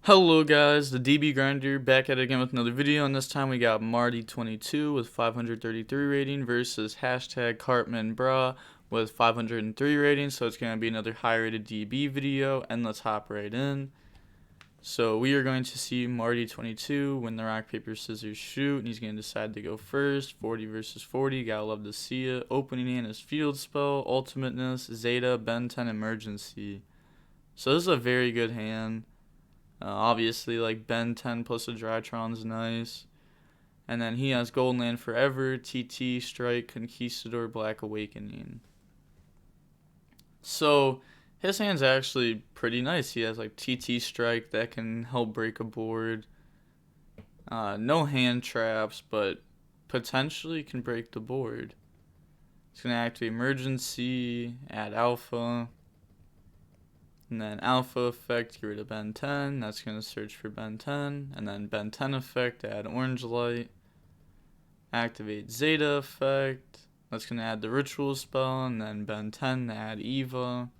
Hello guys, the DB Grinder back at it again with another video, and this time we got Marty22 with 533 rating versus hashtag Cartman Bra with 503 rating, so it's going to be another high rated DB video, and let's hop right in. So we are going to see Marty22 win the rock, paper, scissors, shoot, and he's going to decide to go first. 40 versus 40, gotta love to see it. Opening hand is Field Spell, Ultimateness, Zeta, Ben 10, Emergency. So this is a very good hand. Obviously, like Ben 10 plus a Drytron's nice. And then he has Golden Land Forever, TT, Strike, Conquistador, Black Awakening. So his hand's actually pretty nice. He has like TT Strike that can help break a board. No hand traps, but potentially can break the board. It's going to activate Emergency, add Alpha. And then Alpha effect, get rid of Ben 10. That's going to search for Ben 10. And then Ben 10 effect, add Orange Light. Activate Zeta effect. That's going to add the Ritual spell. And then Ben 10 to add Eva.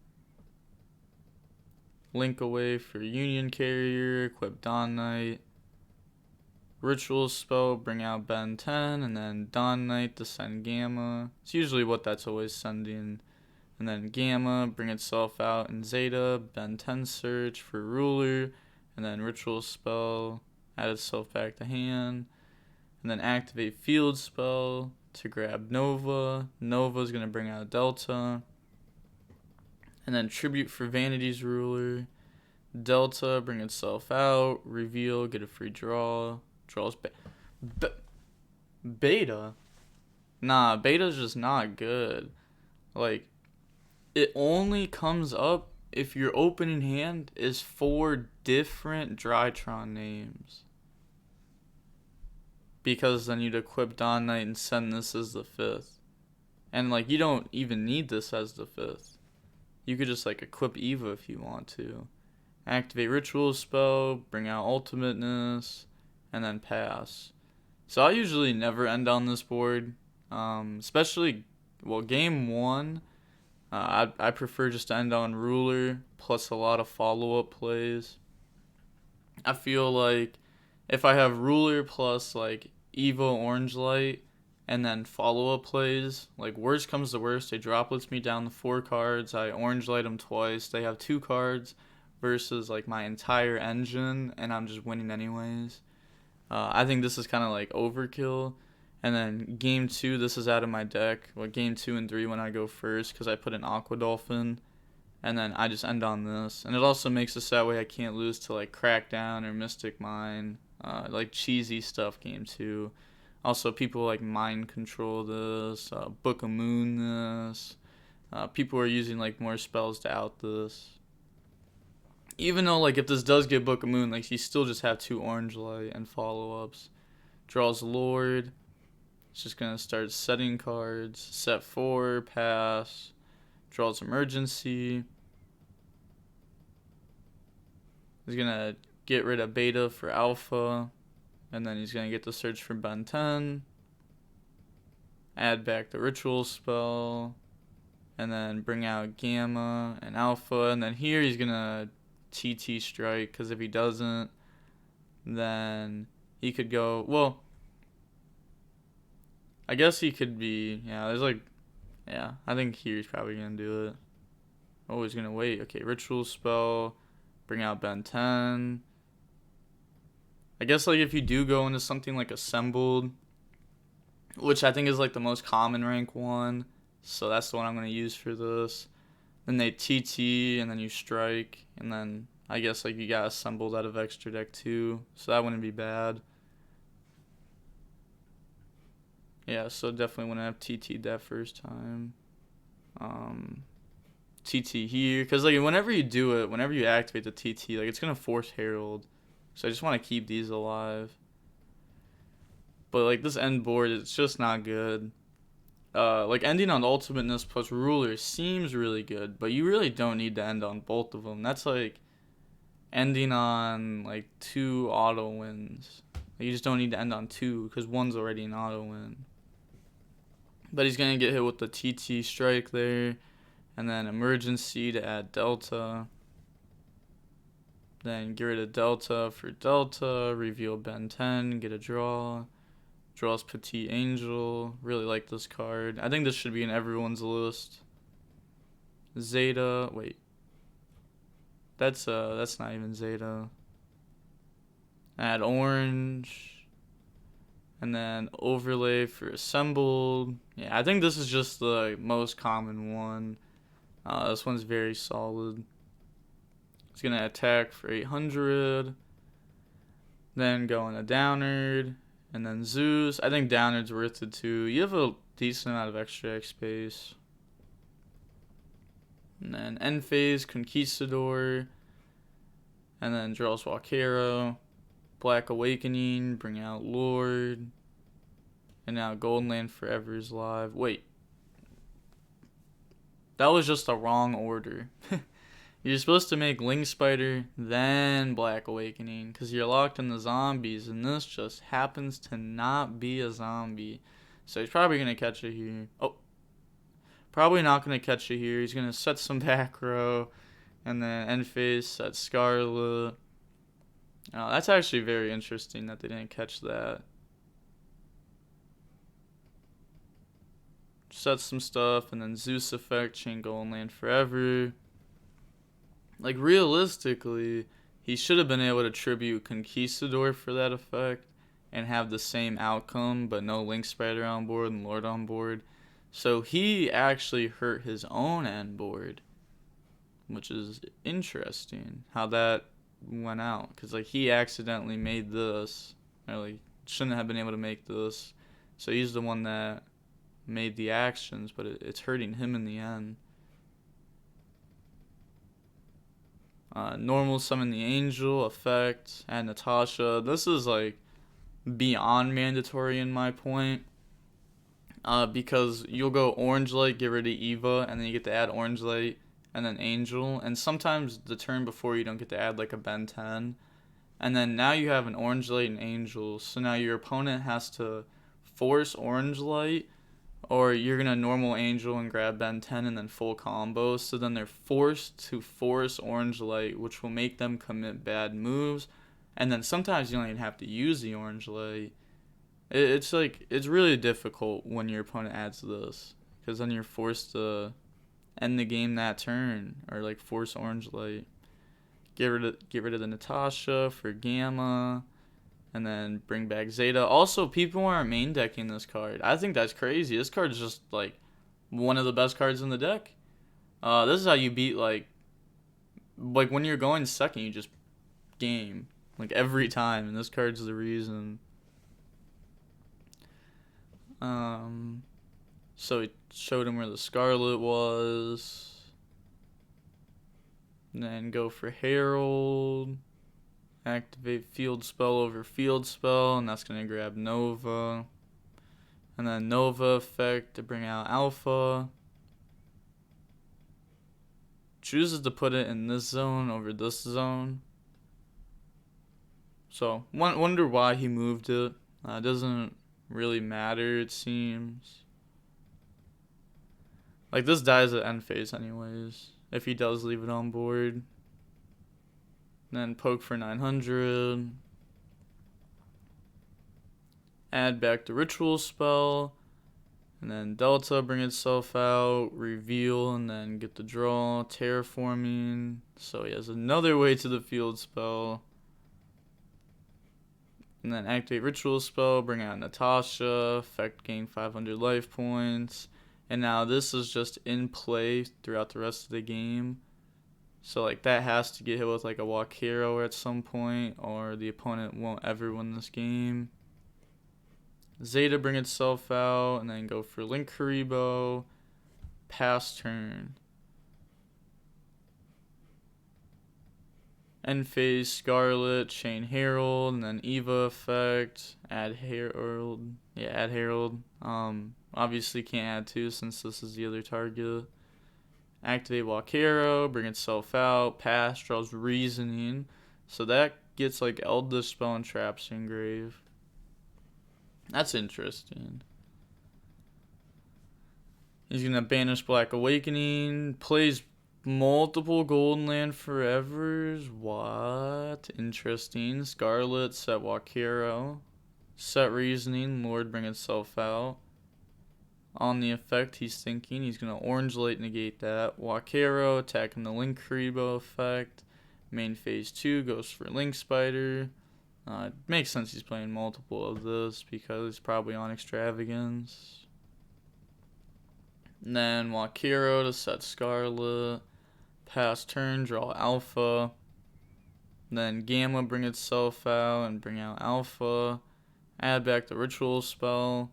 Link away for Union Carrier. Equip Dawn Knight. Ritual spell, bring out Ben 10. And then Dawn Knight to send Gamma. It's usually what that's always sending. And then Gamma, bring itself out in Zeta, Ben 10 search for Ruler, and then Ritual spell, add itself back to hand, and then activate Field spell to grab Nova. Nova is going to bring out Delta, and then Tribute for Vanity's Ruler, Delta, bring itself out, reveal, get a free draw, draws Beta? Nah, Beta's just not good. Like, it only comes up if your opening hand is 4 different Drytron names. Because then you'd equip Dawn Knight and send this as the 5th. And like, you don't even need this as the 5th. You could just like equip Eva if you want to. Activate Ritual spell, bring out Ultimateness, and then pass. So I usually never end on this board. Especially, well, game 1. I prefer just to end on Ruler plus a lot of follow-up plays. I feel like if I have Ruler plus like Evo Orange Light and then follow-up plays, like worst comes to worst, they droplets me down the 4 cards, I Orange Light them twice, they have 2 cards versus like my entire engine, and I'm just winning anyways. I think this is kind of like overkill. And then game 2, this is out of my deck. Well, game 2 and 3 when I go first, because I put an Aqua Dolphin. And then I just end on this. And it also makes it so that way I can't lose to like Crackdown or Mystic Mine. Like cheesy stuff game 2. Also, people like Mind Control this, Book of Moon this. People are using like more spells to out this. Even though like if this does get Book of Moon, like you still just have 2 Orange Light and follow-ups. Draws Lord. It's just going to start setting cards. Set 4, pass. Draws Emergency. He's going to get rid of Beta for Alpha. And then he's going to get to search for Ben 10. Add back the Ritual spell. And then bring out Gamma and Alpha. And then here he's going to TT Strike. Because if he doesn't, then he could go... Well... I guess he could be, I think here he's probably going to do it. Oh, he's going to wait. Okay, Ritual spell, bring out Ben 10. I guess, like, if you do go into something like Assembled, which I think is, like, the most common rank one, so that's the one I'm going to use for this. Then they TT, and then you Strike, and then I guess, like, you got Assembled out of extra deck too, so that wouldn't be bad. Yeah, so definitely want to have TT that first time. TT here, because like whenever you do it, whenever you activate the TT, like it's gonna force Herald. So I just want to keep these alive. But like this end board, it's just not good. Like ending on Ultimateness plus Ruler seems really good, but you really don't need to end on both of them. That's like ending on like 2 auto wins. You just don't need to end on 2 because one's already an auto win. But he's going to get hit with the TT Strike there. And then Emergency to add Delta. Then get rid of Delta for Delta. Reveal Ben 10. Get a draw. Draws Petit Angel. Really like this card. I think this should be in everyone's list. Zeta. Wait. That's not even Zeta. Add orange. And then overlay for assembled. Yeah, I think this is just the most common one. This one's very solid. It's gonna attack for 800. Then go in a Downard. And then Zeus. I think Downard's worth it too. You have a decent amount of extra space. And then end phase, Conquistador. And then draws Walkero. Black Awakening, bring out Lord. And now Golden Land Forever is live. Wait. That was just the wrong order. You're supposed to make Link Spider, then Black Awakening. Because you're locked in the zombies. And this just happens to not be a zombie. So he's probably going to catch it here. Oh. Probably not going to catch it here. He's going to set some back row. And then end phase, set Scarlet. Oh, that's actually very interesting that they didn't catch that. Set some stuff, and then Zeus effect, chain Golden Land Forever. Like, realistically, he should have been able to tribute Conquistador for that effect and have the same outcome, but no Link Spider on board and Lord on board. So he actually hurt his own end board, which is interesting how that went out, because like he accidentally made this, or like shouldn't have been able to make this, so he's the one that made the actions, but it's hurting him in the end. Normal summon the angel effect, add Natasha. This is like beyond mandatory in my point, because you'll go orange light, get rid of Eva, and then you get to add orange light and then Angel, and sometimes the turn before you don't get to add like a Ben 10, and then now you have an orange light and Angel, so now your opponent has to force orange light, or you're gonna normal Angel and grab Ben 10 and then full combo, so then they're forced to force orange light, which will make them commit bad moves, and then sometimes you don't even have to use the orange light. It's like, it's really difficult when your opponent adds this, because then you're forced to end the game that turn, or like force orange light. Get rid of the Natasha for Gamma, and then bring back Zeta. Also, people aren't main decking this card. I think that's crazy. This card is just like one of the best cards in the deck. This is how you beat like when you're going second, you just game like every time, and this card's the reason. So it showed him where the Scarlet was. And then go for Herald. Activate field spell over field spell, and that's going to grab Nova. And then Nova effect to bring out Alpha. Chooses to put it in this zone over this zone. So, wonder why he moved it. It doesn't really matter, it seems. Like, this dies at end phase anyways, if he does leave it on board. Then poke for 900. Add back the ritual spell. And then Delta, bring itself out. Reveal, and then get the draw. Terraforming. So he has another way to the field spell. And then activate ritual spell. Bring out Natasha. Effect gain 500 life points. And now this is just in play throughout the rest of the game. So like that has to get hit with like a Walkero at some point, or the opponent won't ever win this game. Zeta, bring itself out, and then go for Link Karibo. Pass turn. End phase Scarlet, chain Herald, and then Eva effect. Add Herald. Yeah, add Herald. Obviously can't add two since this is the other target. Activate Walkero, bring itself out, pass, draws Reasoning. So that gets like Eldlich spell and traps engrave. That's interesting. He's gonna banish Black Awakening, plays Multiple Golden Land Forevers. What? Interesting. Scarlet, set Wakiro. Set Reasoning, Lord bring itself out. On the effect, he's thinking. He's going to Orange Light negate that. Wakiro, attacking the Link Karibo effect. Main phase 2 goes for Link Spider. It makes sense he's playing multiple of this because he's probably on Extravagance. And then Wakiro to set Scarlet. Pass turn, draw Alpha. Then Gamma bring itself out and bring out Alpha. Add back the Ritual spell.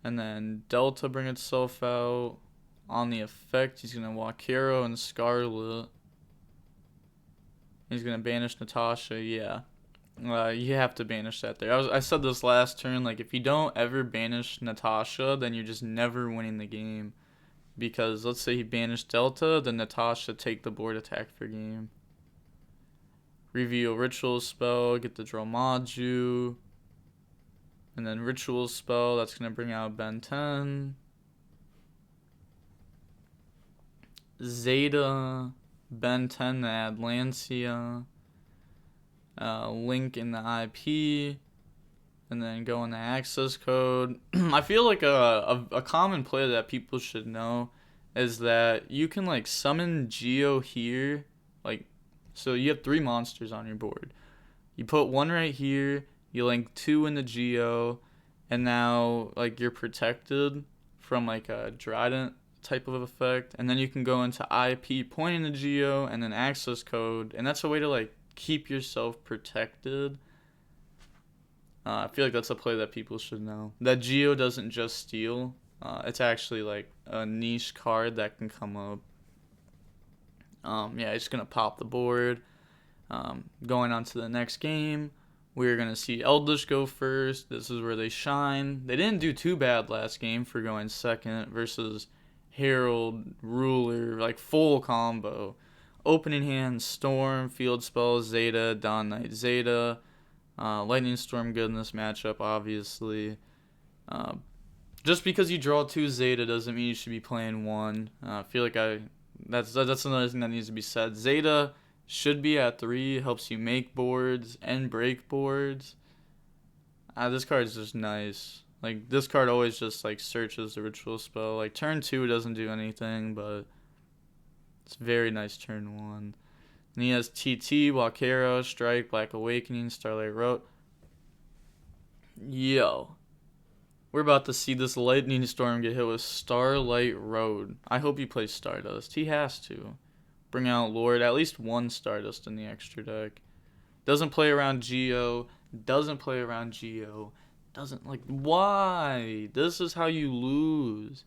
And then Delta bring itself out. On the effect, he's going to Wakiro and Scarlet. He's going to banish Natasha, yeah. You have to banish that there. I said this last turn, like, if you don't ever banish Natasha, then you're just never winning the game. Because let's say he banished Delta, then Natasha take the board attack for game. Reveal Ritual spell, get the draw Maju. And then Ritual spell, that's going to bring out Ben 10. Zeta, Ben 10 to add Lancia. Link in the IP. And then go in the access code. I feel like a common play that people should know is that you can like summon Geo here. Like, so you have 3 monsters on your board. You put 1 right here. You link 2 in the Geo, and now like you're protected from like a Drytron type of effect. And then you can go into IP, point in the Geo, and then access code, and that's a way to like keep yourself protected. I feel like that's a play that people should know. That Geo doesn't just steal. It's actually like a niche card that can come up. Yeah, it's gonna pop the board. Going on to the next game. We're going to see Eldlich go first. This is where they shine. They didn't do too bad last game for going second versus Herald, Ruler, like full combo. Opening hand, Storm, Field Spells, Zeta, Dawn Knight, Zeta. Lightning Storm good in this matchup, obviously. Just because you draw 2 Zeta doesn't mean you should be playing 1. I feel like that's another thing that needs to be said. Zeta should be at 3, helps you make boards and break boards. This card is just nice. Like, this card always just, like, searches the Ritual spell. Like, turn 2 doesn't do anything, but it's very nice turn 1. And he has TT, Wakero, Strike, Black Awakening, Starlight Road. Yo. We're about to see this Lightning Storm get hit with Starlight Road. I hope he plays Stardust. He has to. Bring out Lord, at least 1 Stardust in the extra deck. Doesn't play around Geo. Doesn't, like, why? This is how you lose.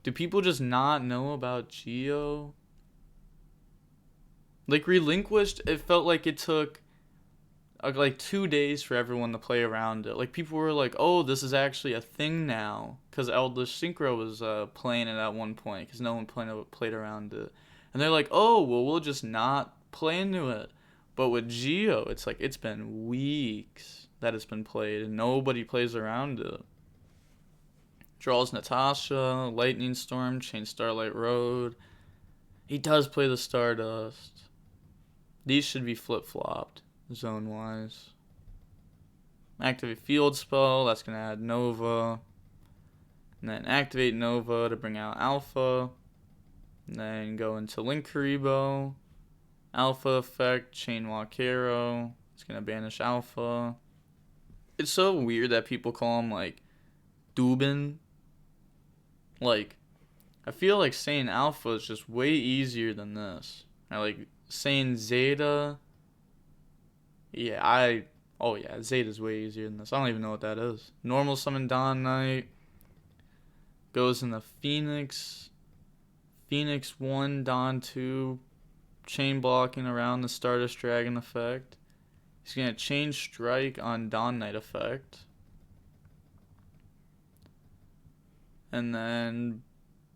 Do people just not know about Geo? Like, Relinquished, it felt like it took like 2 days for everyone to play around it. Like, people were like, oh, this is actually a thing now. Because Eldlich Synchro was playing it at one point. Because no one played around it. And they're like, oh, well, we'll just not play into it. But with Geo, it's like, it's been weeks that it's been played. And nobody plays around it. Draws Natasha, Lightning Storm, Chain Starlight Road. He does play the Stardust. These should be flip-flopped, zone-wise. Activate Field Spell, that's going to add Nova. And then activate Nova to bring out Alpha. And then go into Link Karibo. Alpha effect, Chain Wakero. It's going to banish Alpha. It's so weird that people call him, like, Dubin. Like, I feel like saying Alpha is just way easier than this. I like saying Zeta. Yeah, Zeta's way easier than this. I don't even know what that is. Normal summon Dawn Knight. Goes in the Phoenix. Phoenix 1, Dawn 2. Chain blocking around the Stardust Dragon effect. He's going to change Strike on Dawn Knight effect. And then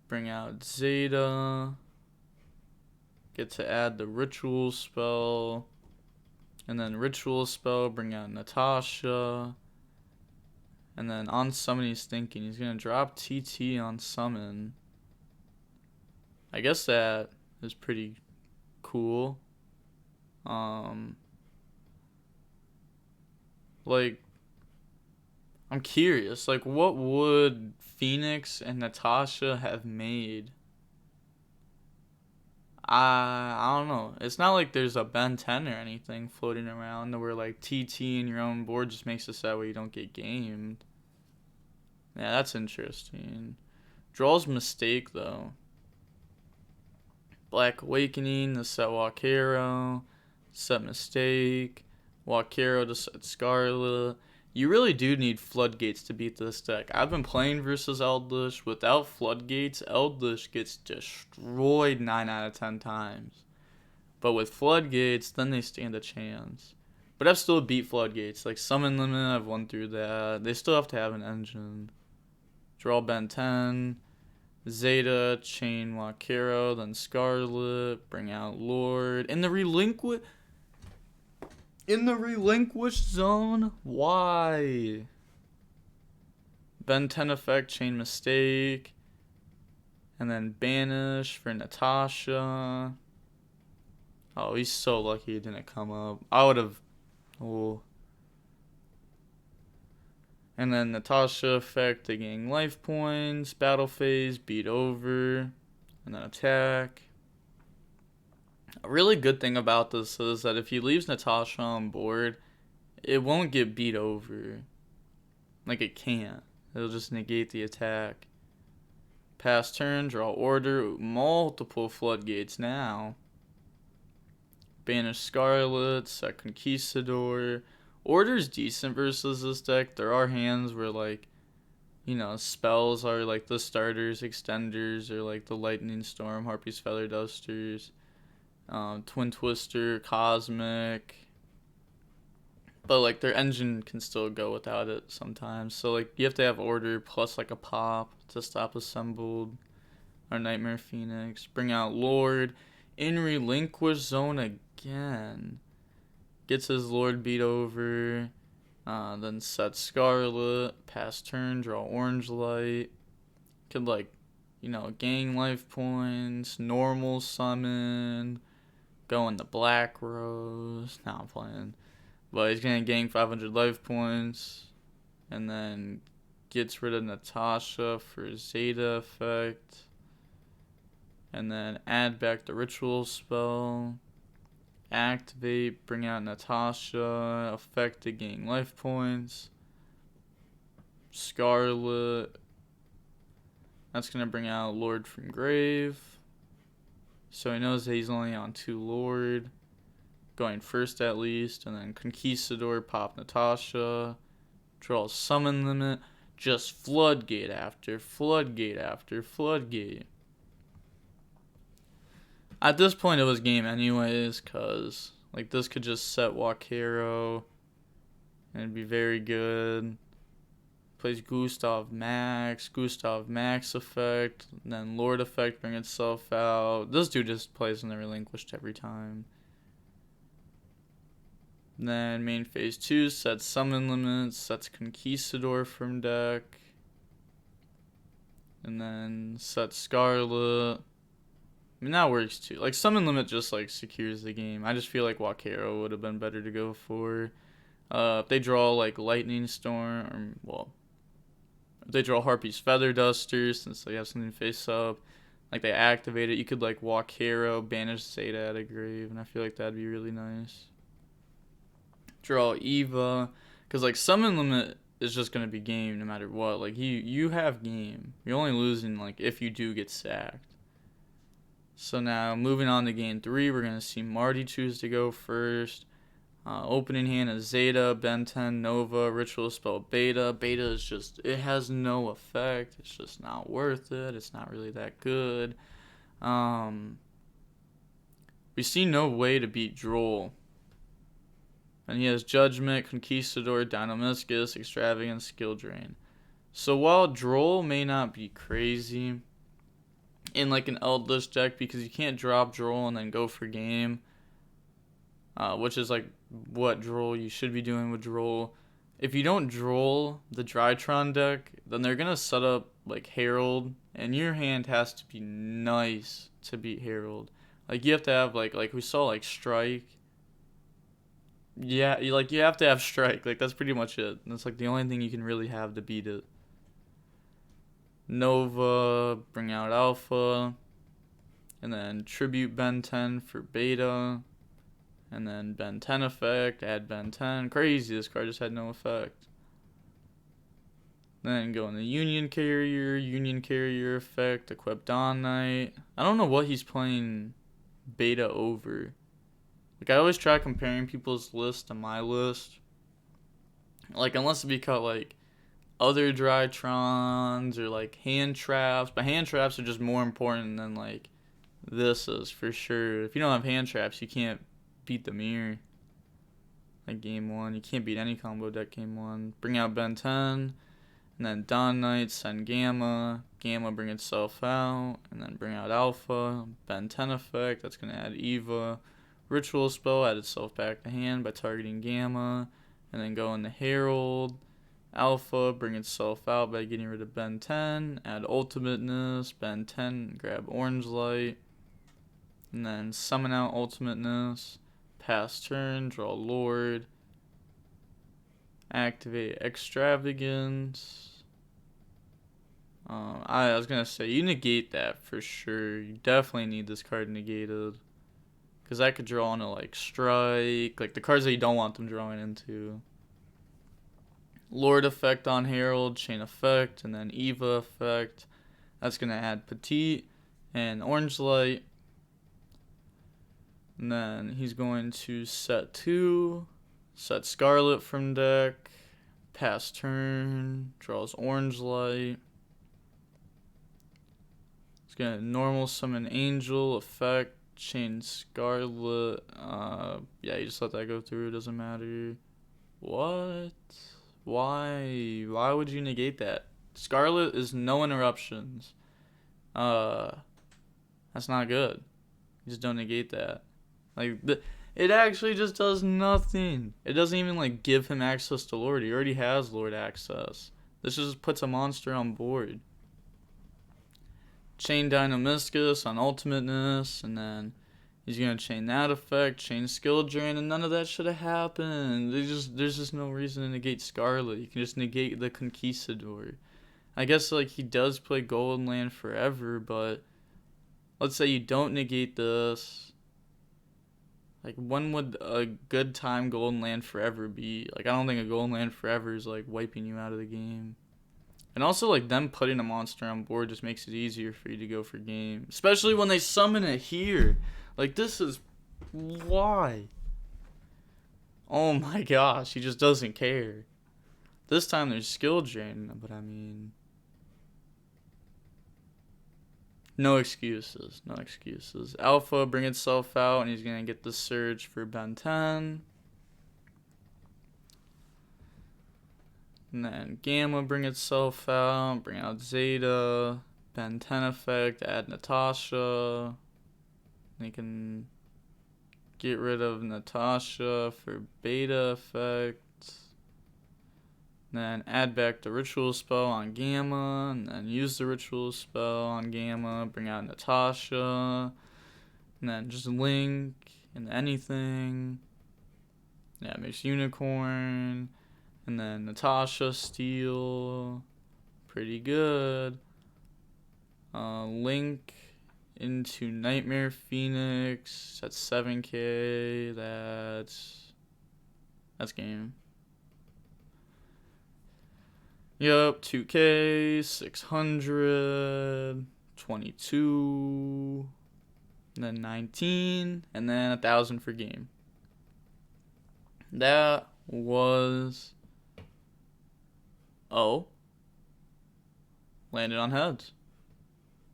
bring out Zeta. Get to add the Ritual spell. And then Ritual spell, bring out Natasha. And then on summon, he's thinking he's going to drop TT on summon. I guess that is pretty cool. Like, I'm curious, like, what would Phoenix and Natasha have made? I don't know. It's not like there's a Ben 10 or anything floating around where, like, TT in your own board just makes it so that way you don't get gamed. Yeah, that's interesting. Draw's Mistake, though. Black Awakening to set Walkero, set Mistake, Walkero to set Scarlet. You really do need Floodgates to beat this deck. I've been playing versus Eldlich. Without Floodgates, Eldlich gets destroyed 9 out of 10 times. But with Floodgates, then they stand a chance. But I've still beat Floodgates. Like, Summon Limit, I've won through that. They still have to have an engine. Draw Ben 10. Zeta, chain Walkero, then Scarlet, bring out Lord. In the relinquished zone? Why? Ben 10 effect, chain Mistake. And then banish for Natasha. Oh, he's so lucky it didn't come up. I would have... Oh. And then Natasha effect to gain life points. Battle phase, beat over. And then attack. A really good thing about this is that if he leaves Natasha on board, it won't get beat over. Like, it can't. It'll just negate the attack. Pass turn, draw order. Multiple floodgates now. Banish Scarlet, set Conquistador. Order's decent versus this deck. There are hands where, like, you know, spells are like the starters, extenders, or like the Lightning Storm, Harpy's Feather Dusters, Twin Twister, Cosmic. But, like, their engine can still go without it sometimes. So, like, you have to have order plus, like, a pop to stop Assembled or Nightmare Phoenix. Bring out Lord. In relinquished zone again. Gets his Lord beat over. Then set Scarlet. Pass turn. Draw Orange Light. Could, like, you know, gain life points. Normal summon. Go in the Black Rose. Now I'm playing. But he's going to gain 500 life points. And then gets rid of Natasha for Zeta effect. And then add back the ritual spell. Activate, bring out Natasha. Effect to gain life points. Scarlet. That's going to bring out Lord from Grave. So he knows that he's only on 2 Lord. Going first at least. And then Conquistador, pop Natasha. Draw Summon Limit. Just Floodgate after Floodgate after Floodgate. At this point, it was game anyways, because, like, this could just set Walkero, and it'd be very good. Plays Gustav Max effect, and then Lord effect bring itself out. This dude just plays in the relinquished every time. And then main phase 2 sets Summon Limits, sets Conquistador from deck, and then sets Scarlet. I mean, that works too. Like, Summon Limit just, like, secures the game. I just feel like Walkero would have been better to go for. If they draw, like, Lightning Storm, or, well, if they draw Harpy's Feather Duster, since they have something face up, like, they activate it, you could, like, Walkero, banish Zeta at a grave, and I feel like that'd be really nice. Draw Eva, because, like, Summon Limit is just going to be game no matter what. Like, you have game. You're only losing, like, if you do get sacked. So now, moving on to game 3, we're going to see Marty choose to go first. Opening hand is Zeta, Ben 10, Nova, Ritual Spell Beta. Beta is just, it has no effect. It's just not worth it. It's not really that good. We see no way to beat Droll. And he has Judgment, Conquistador, Dynamiscus, Extravagance, Skill Drain. So while Droll may not be crazy in, like, an Eldlich deck, because you can't drop Droll and then go for game, which is, like, what Droll you should be doing with Droll. If you don't Droll the Drytron deck, then they're going to set up, like, Herald, and your hand has to be nice to beat Herald. Like, you have to have, like we saw, like, Strike. Yeah, you have to have Strike. Like, that's pretty much it. That's, like, the only thing you can really have to beat it. Nova, bring out Alpha. And then Tribute Ben 10 for Beta. And then Ben 10 effect, add Ben 10. Crazy, this card just had no effect. Then go in the Union Carrier effect, equip Dawn Knight. I don't know what he's playing Beta over. Like, I always try comparing people's list to my list. Like, unless it be cut, like, other Drytrons or, like, hand traps. But hand traps are just more important than, like, this is for sure. If you don't have hand traps, you can't beat the mirror. Like, game 1. You can't beat any combo deck game 1. Bring out Ben 10. And then Dawn Knight, send Gamma. Gamma, bring itself out. And then bring out Alpha. Ben 10 effect. That's going to add Eva. Ritual spell, add itself back to hand by targeting Gamma. And then go into Herald. Alpha, bring itself out by getting rid of Ben 10. Add Ultimateness. Ben 10, grab Orange Light. And then summon out Ultimateness. Pass turn, draw Lord. Activate Extravagance. I was gonna say, you negate that for sure. You definitely need this card negated. Because that could draw into, like, Strike. Like, the cards that you don't want them drawing into. Lord effect on Herald, Chain effect, and then Eva effect. That's gonna add Petite and Orange Light. And then he's going to set 2. Set Scarlet from deck. Pass turn. Draws Orange Light. It's going to normal summon Angel. Effect. Chain Scarlet. Yeah, you just let that go through. It doesn't matter. What? Why? Why would you negate that? Scarlet is no interruptions. That's not good. You just don't negate that. Like, it actually just does nothing. It doesn't even, like, give him access to Lord. He already has Lord access. This just puts a monster on board. Chain Dynamiscus on Ultimateness, and then he's going to chain that effect, chain Skill Drain, and none of that should have happened. There's just no reason to negate Scarlet. You can just negate the Conquistador. I guess, like, he does play Golden Land forever, but let's say you don't negate this. Like, when would a good time Golden Land Forever be? Like, I don't think a Golden Land Forever is, like, wiping you out of the game. And also, like, them putting a monster on board just makes it easier for you to go for game. Especially when they summon it here. Like, this is... Why? Oh my gosh, he just doesn't care. This time there's Skill Drain, but I mean... No excuses. No excuses. Alpha, bring itself out, and he's going to get the Surge for Ben 10. And then Gamma, bring itself out. Bring out Zeta. Ben 10 effect, add Natasha. They can get rid of Natasha for Beta effect. Then add back the Ritual spell on Gamma, and then use the Ritual spell on Gamma, bring out Natasha, and then just link into anything. Yeah, makes Unicorn, and then Natasha Steel, pretty good. Link into Nightmare Phoenix, that's 7k, that's game. Yep, 2k, 600, 22, and then 19, and then 1,000 for game. That was... Oh. Landed on heads.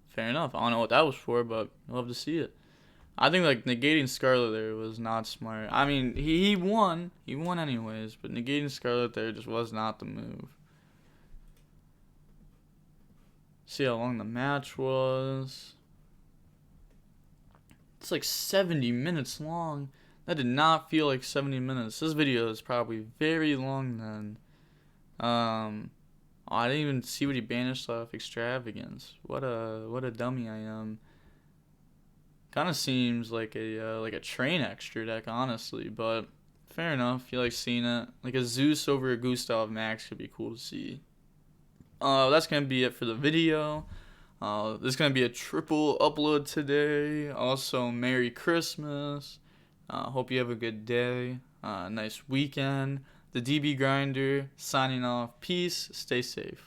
Fair enough. I don't know what that was for, but I'd love to see it. I think, like, negating Scarlet there was not smart. I mean, he won. He won anyways, but negating Scarlet there just was not the move. See how long the match was. It's like 70 minutes long. That did not feel like 70 minutes. This video is probably very long then. I didn't even see what he banished off Extravagance. What a dummy I am. Kind of seems like a train extra deck, honestly, but fair enough. You like seeing it. Like a Zeus over a Gustav Max could be cool to see. That's gonna be it for the video. There's gonna be a triple upload today. Also, Merry Christmas. Hope you have a good day. Nice weekend. The DB Grinder signing off. Peace. Stay safe.